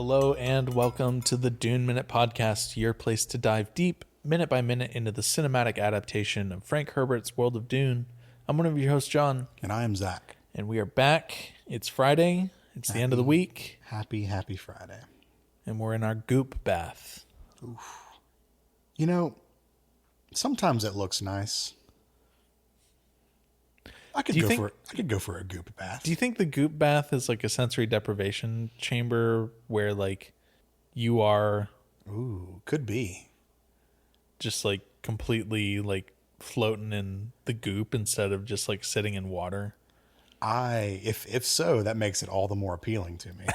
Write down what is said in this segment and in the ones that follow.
Hello and welcome to the Dune Minute Podcast, your place to dive deep, minute by minute, into the cinematic adaptation of Frank Herbert's World of Dune. I'm one of your hosts, John. And I am Zach. And we are back. It's Friday. It's the end of the week. Happy Friday. And we're in our goop bath. Oof. You know, sometimes it looks nice. I could go for a goop bath. Do you think the goop bath is like a sensory deprivation chamber where like you are could be. Just like completely like floating in the goop instead of just like sitting in water? If so, that makes it all the more appealing to me.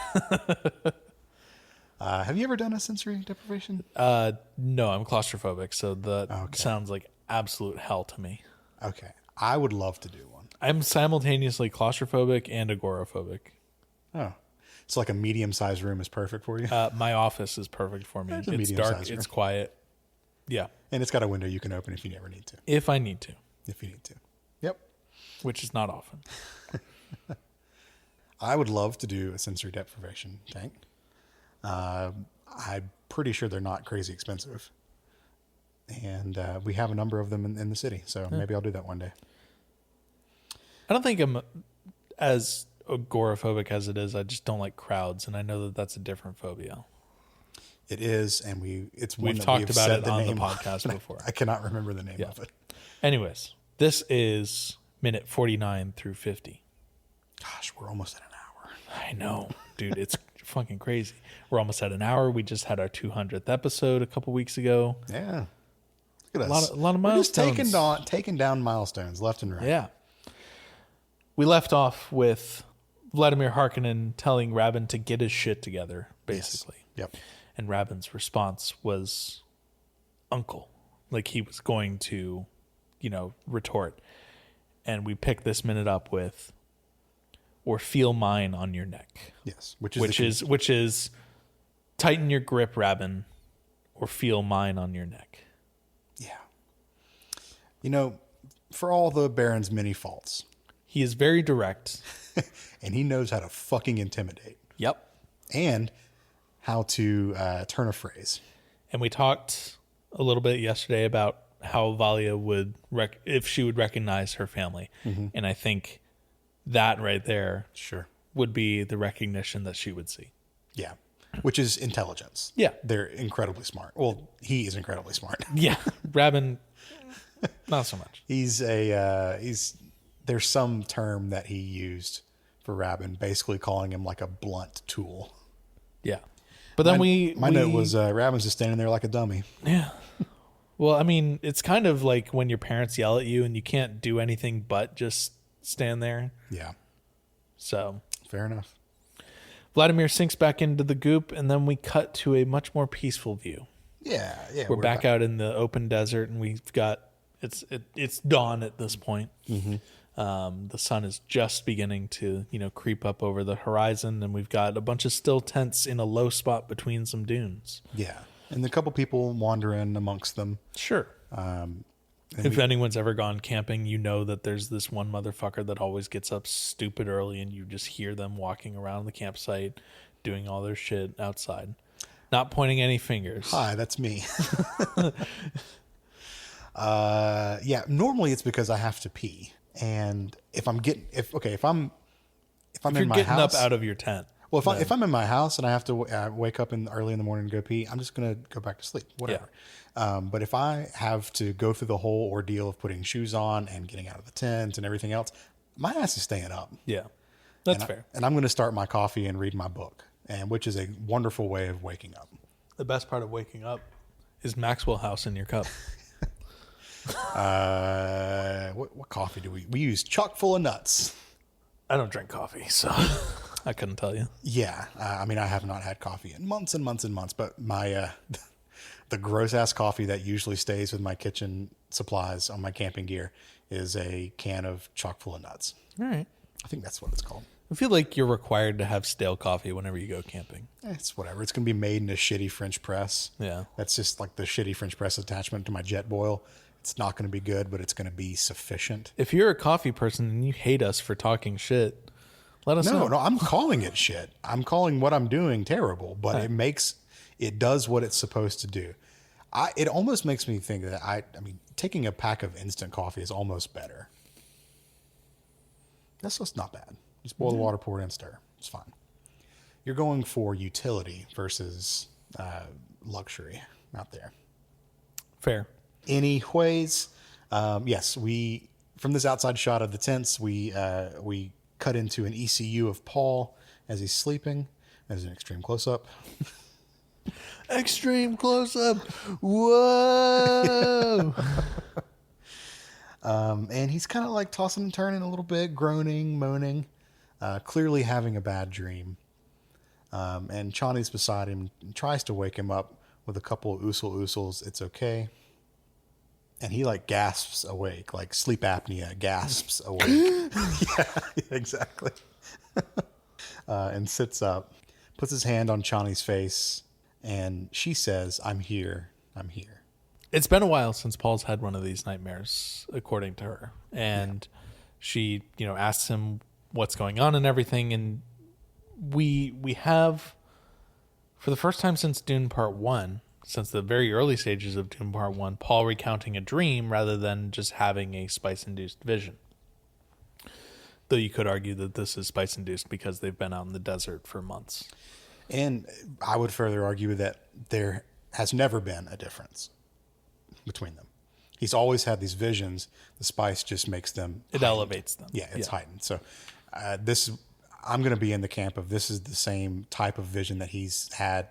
Have you ever done a sensory deprivation? No, I'm claustrophobic, so that sounds like absolute hell to me. Okay. I would love to do one. I'm simultaneously claustrophobic and agoraphobic. Oh. So like a medium-sized room is perfect for you? My office is perfect for me. It's dark, it's quiet. Yeah. And it's got a window you can open if you ever need to. If I need to. If you need to. Yep. Which is not often. I would love to do a sensory deprivation tank. I'm pretty sure they're not crazy expensive. And we have a number of them in the city, so maybe I'll do that one day. I don't think I'm as agoraphobic as it is. I just don't like crowds, and I know that that's a different phobia. It is, and we've talked about it on the podcast before. I cannot remember the name of it. Anyways, this is minute 49 through 50. Gosh, we're almost at an hour. I know, dude. It's fucking crazy. We're almost at an hour. We just had our 200th episode a couple weeks ago. Yeah. Look at us. A lot of milestones. We're just taking down milestones left and right. Yeah. We left off with Vladimir Harkonnen telling Rabin to get his shit together, basically. Yes. Yep. And Rabin's response was, "Uncle." Like he was going to, retort. And we pick this minute up with, "Or feel mine on your neck." Yes. Which is tighten your grip, Rabin, or feel mine on your neck. Yeah. For all the Baron's many faults, he is very direct. And he knows how to fucking intimidate. Yep. And how to turn a phrase. And we talked a little bit yesterday about how Valia would, if she would recognize her family. Mm-hmm. And I think that right there would be the recognition that she would see. Yeah. Which is intelligence. Yeah. They're incredibly smart. Well, he is incredibly smart. Yeah. Rabin, not so much. There's some term that he used for Rabin, basically calling him like a blunt tool. Yeah. But then my note was Rabin's just standing there like a dummy. Yeah. Well, I mean, it's kind of like when your parents yell at you and you can't do anything but just stand there. Yeah. So. Fair enough. Vladimir sinks back into the goop, and then we cut to a much more peaceful view. Yeah. We're back out in the open desert, and we've got it's dawn at this point. Mm-hmm. The sun is just beginning to creep up over the horizon, and we've got a bunch of still tents in a low spot between some dunes. Yeah, and a couple people wandering amongst them. Sure. If anyone's ever gone camping, you know that there's this one motherfucker that always gets up stupid early, and you just hear them walking around the campsite doing all their shit outside. Not pointing any fingers. Hi, that's me. Yeah, normally it's because I have to pee. And if I'm in my house, up out of your tent. Well, if I'm in my house and I have to wake up early in the morning and go pee, I'm just going to go back to sleep, whatever. Yeah. But if I have to go through the whole ordeal of putting shoes on and getting out of the tent and everything else, my ass is staying up. Yeah, that's fair. And I'm going to start my coffee and read my book, which is a wonderful way of waking up. The best part of waking up is Maxwell House in your cup. What coffee do we use? Chock full of nuts. I don't drink coffee, so I couldn't tell you. Yeah. I mean, I have not had coffee in months and months and months, but my, the gross ass coffee that usually stays with my kitchen supplies on my camping gear is a can of chock full of nuts. All right. I think that's what it's called. I feel like you're required to have stale coffee whenever you go camping. It's whatever. It's going to be made in a shitty French press. Yeah. That's just like the shitty French press attachment to my jet boil. It's not going to be good, but it's going to be sufficient. If you're a coffee person and you hate us for talking shit, Let us know. No, I'm calling it shit. I'm calling what I'm doing terrible, but it does what it's supposed to do. It almost makes me think that I mean, taking a pack of instant coffee is almost better. That's just not bad. Just boil the water, pour it in, stir. It's fine. You're going for utility versus luxury out there. Fair. Anyways, yes, from this outside shot of the tents, we cut into an ECU of Paul as he's sleeping. There's an extreme close-up. Extreme close-up. Whoa. And he's kind of like tossing and turning a little bit, groaning, moaning, clearly having a bad dream. And Chani's beside him, tries to wake him up with a couple of oozles. It's okay. And he like gasps awake, like sleep apnea, gasps awake. Yeah, exactly. And sits up, puts his hand on Chani's face, and she says, I'm here. It's been a while since Paul's had one of these nightmares, according to her. And she, asks him what's going on and everything. And we have, for the first time since Dune Part 1, since the very early stages of Dune Part 1, Paul recounting a dream rather than just having a spice-induced vision. Though you could argue that this is spice-induced because they've been out in the desert for months. And I would further argue that there has never been a difference between them. He's always had these visions. The spice just makes them It heightened. elevates them. Yeah, it's heightened. So I'm going to be in the camp of this is the same type of vision that he's had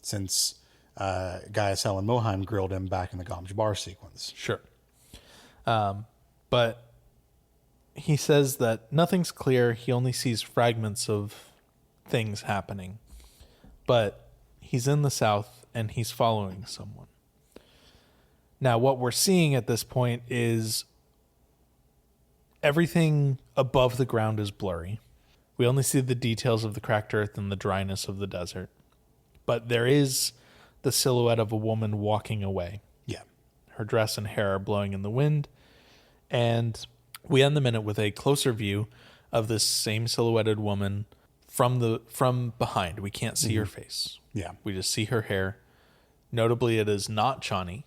since Gaius Helen Moheim grilled him back in the Gom Jabbar sequence. Sure. But he says that nothing's clear. He only sees fragments of things happening. But he's in the south and he's following someone. Now, what we're seeing at this point is everything above the ground is blurry. We only see the details of the cracked earth and the dryness of the desert. But there is the silhouette of a woman walking away. Yeah. Her dress and hair are blowing in the wind. And we end the minute with a closer view of this same silhouetted woman from behind. We can't see her face. Yeah. We just see her hair. Notably, it is not Chani,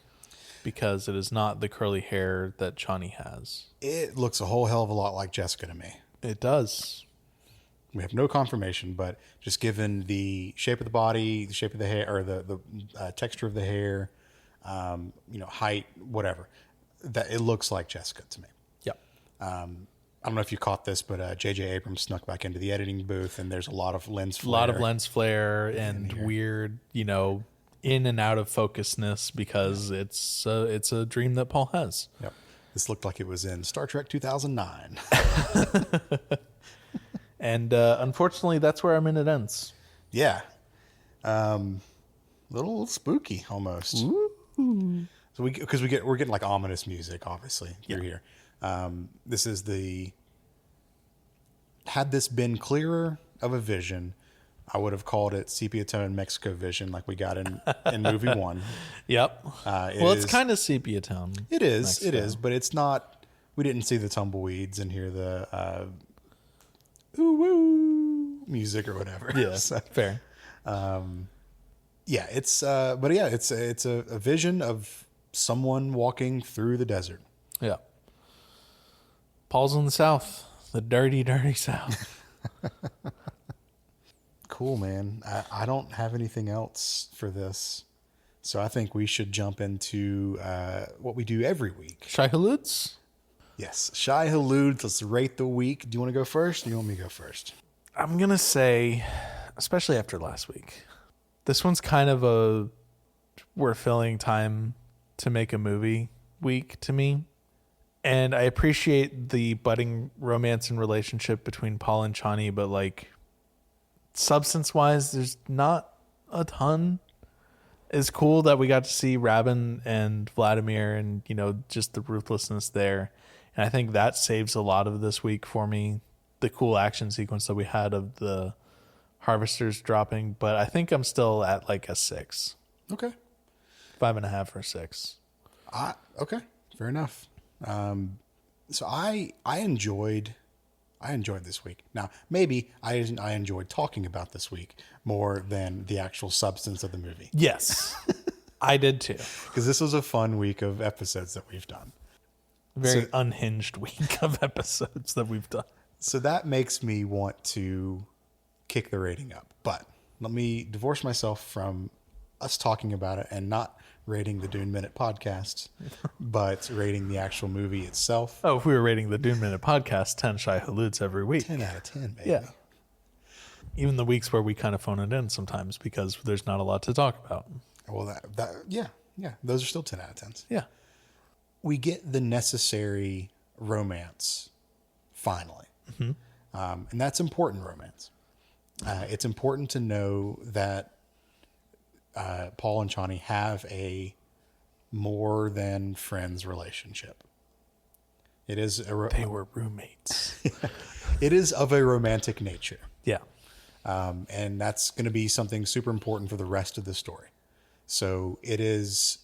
because it is not the curly hair that Chani has. It looks a whole hell of a lot like Jessica to me. It does. We have no confirmation, but just given the shape of the body, the shape of the hair, or the texture of the hair, height, whatever, that it looks like Jessica to me. Yep. I don't know if you caught this, but J.J. Abrams snuck back into the editing booth, and there's a lot of lens flare. A lot of lens flare and weird, in and out of focusness because it's a dream that Paul has. Yep. This looked like it was in Star Trek 2009. And unfortunately, that's where our minute ends. Yeah. Little spooky almost. Ooh. So we're getting like ominous music, obviously, through here. This is had this been clearer of a vision, I would have called it sepia tone Mexico vision, like we got in movie 1. Yep. It's kind of sepia tone. It is. Mexico. It is, but it's not. We didn't see the tumbleweeds and hear the ooh woo music or whatever. Yeah, so, fair. Yeah, it's it's a vision of someone walking through the desert. Yeah. Paul's in the south, the dirty, dirty south. Cool, man. I don't have anything else for this, so I think we should jump into what we do every week. Shai Hulud's? Yes, Shai Hulud. Let's rate the week. Do you want to go first? Or do you want me to go first? I'm gonna say, especially after last week, this one's kind of we're filling time to make a movie week to me. And I appreciate the budding romance and relationship between Paul and Chani, but like substance-wise, there's not a ton. It's cool that we got to see Rabin and Vladimir and, just the ruthlessness there. And I think that saves a lot of this week for me. The cool action sequence that we had of the harvesters dropping, but I think I'm still at like a 6. Okay. 5.5 or 6. Okay. Fair enough. So I enjoyed I enjoyed this week. Now, maybe I enjoyed talking about this week more than the actual substance of the movie. Yes, I did too. Because this was a fun week of episodes that we've done. Very unhinged week of episodes that we've done. So that makes me want to kick the rating up. But let me divorce myself from us talking about it and not rating the Dune Minute podcast, but rating the actual movie itself. Oh, if we were rating the Dune Minute podcast, 10 shy halutes every week. 10 out of 10, baby. Yeah. Even the weeks where we kind of phone it in sometimes because there's not a lot to talk about. Well, yeah. Those are still 10 out of 10s. Yeah. We get the necessary romance finally. Mm-hmm. And that's important romance. It's important to know that Paul and Chani have a more than friends relationship. It is they were roommates. It is of a romantic nature. Yeah. And that's going to be something super important for the rest of the story. So it is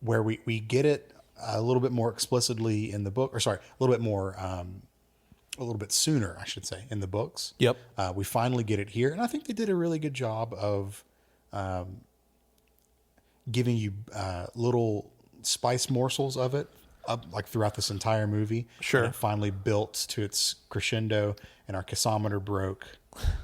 where we get it a little bit more explicitly in the book, a little bit sooner, I should say, in the books. Yep. We finally get it here. And I think they did a really good job of giving you little spice morsels of it, like throughout this entire movie. Sure. And it finally built to its crescendo, and our kissometer broke,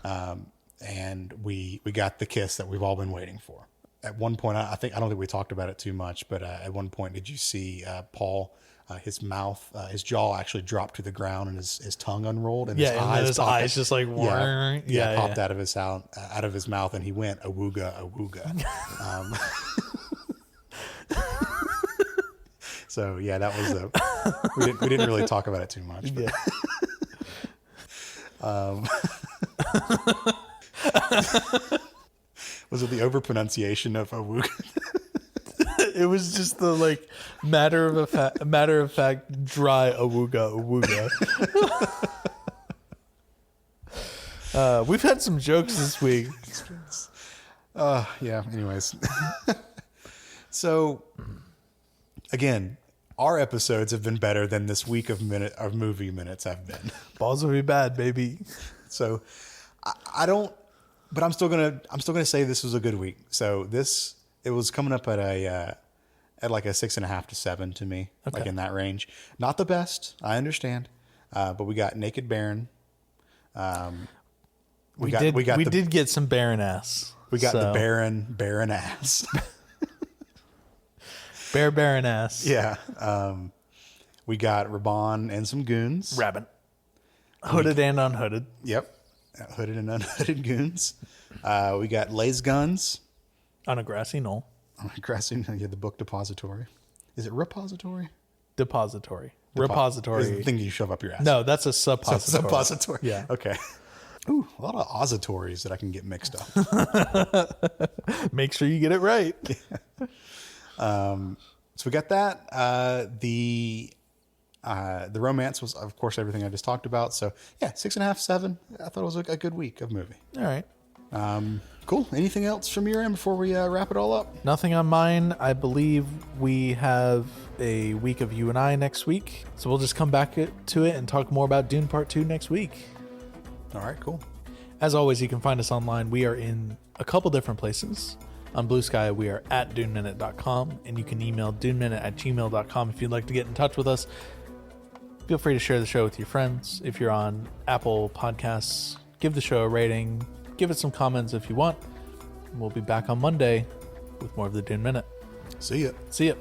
and we got the kiss that we've all been waiting for. At one point, I don't think we talked about it too much, but at one point, did you see Paul? His mouth, his jaw actually dropped to the ground, and his tongue unrolled, and his eyes just like popped out of his mouth, and he went awooga awooga. So yeah, that was we didn't really talk about it too much. But. Yeah. Was it the overpronunciation of awooga? It was just the matter of fact dry awooga awooga. We've had some jokes this week. Yeah. Anyways, so again, our episodes have been better than this week of movie minutes have been. Balls will be bad, baby. So I don't, but I'm still gonna say this was a good week. So it was coming up at a 6.5 to 7 to me, okay. Like in that range. Not the best, I understand, but we got Naked Baron. We did get some barren ass. We got the barren ass. Barren ass. Yeah. We got Raban and some goons. Rabbit. Hooded and unhooded. Yep. Hooded and unhooded goons. We got Lay's guns. On a grassy knoll. On a grassy knoll. Yeah, the book depository. Is it repository? Depository. Repository. Is the thing you shove up your ass. No, that's a suppository. Suppository. Yeah. Okay. Ooh, a lot of ositories that I can get mixed up. Make sure you get it right. Yeah. So we got that. The romance was, of course, everything I just talked about. So yeah, 6.5, 7. I thought it was a good week of movie. All right. Cool. Anything else from your end before we wrap it all up? Nothing on mine. I believe we have a week of you and I next week. So we'll just come back to it and talk more about Dune Part 2 next week. All right, cool. As always, you can find us online. We are in a couple different places. On Blue Sky, we are at duneminute.com, and you can email duneminute@gmail.com if you'd like to get in touch with us. Feel free to share the show with your friends. If you're on Apple Podcasts, give the show a rating. Give it some comments if you want. We'll be back on Monday with more of the Dune Minute. See ya. See ya.